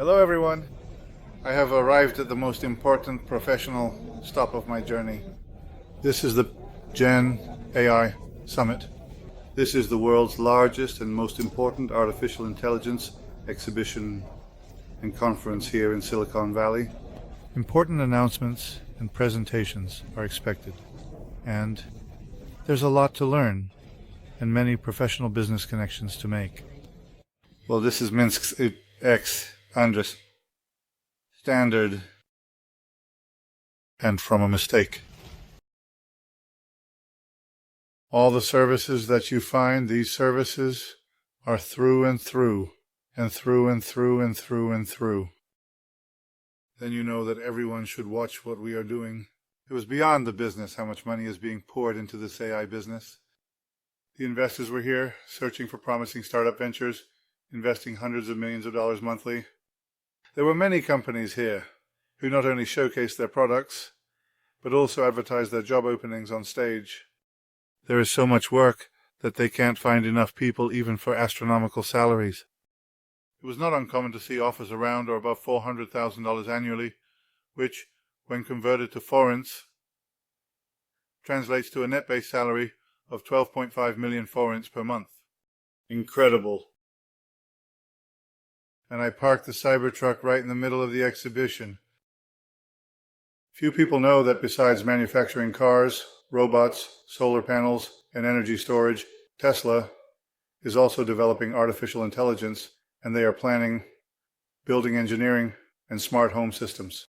Hello everyone. I have arrived at the most important professional stop of my journey. This is the GENAI Summit. This is the world's largest and most important artificial intelligence exhibition and conference here in Silicon Valley. Important announcements and presentations are expected, and there's a lot to learn and many professional business connections to make. Well, this is Minsk's X Andres standard and from a mistake. All the services that you find, these services are through and through, and through and through and through and through. Then you know that everyone should watch what we are doing. It was beyond the business how much money is being poured into this AI business. The investors were here, searching for promising startup ventures, investing hundreds of millions of dollars monthly. There were many companies here who not only showcased their products, but also advertised their job openings on stage. There is so much work that they can't find enough people even for astronomical salaries. It was not uncommon to see offers around or above $400,000 annually, which, when converted to forints, translates to a net base salary of 12.5 million forints per month. Incredible. And I parked the Cybertruck right in the middle of the exhibition. Few people know that besides manufacturing cars, robots, solar panels, and energy storage, Tesla is also developing artificial intelligence, and they are planning building engineering and smart home systems.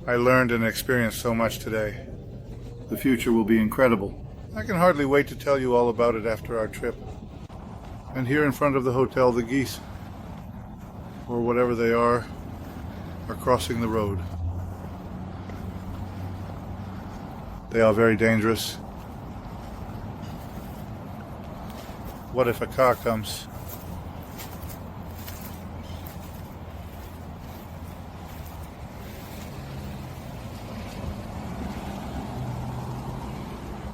I learned and experienced so much today. The future will be incredible. I can hardly wait to tell you all about it after our trip. And here in front of the hotel, the geese, or whatever they are crossing the road. They are very dangerous. What if a car comes?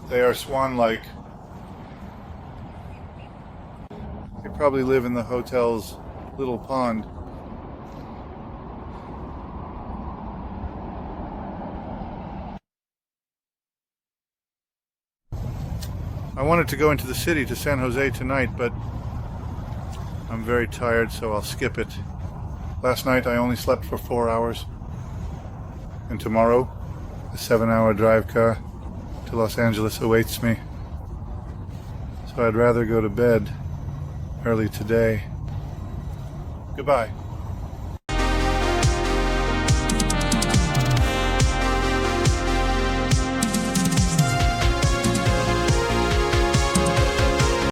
They are swan-like. They probably live in the hotel's little pond. I wanted to go into the city to San Jose tonight, but I'm very tired, so I'll skip it. Last night I only slept for 4 hours. And tomorrow, a 7-hour drive car to Los Angeles awaits me. So I'd rather go to bed early today. Goodbye.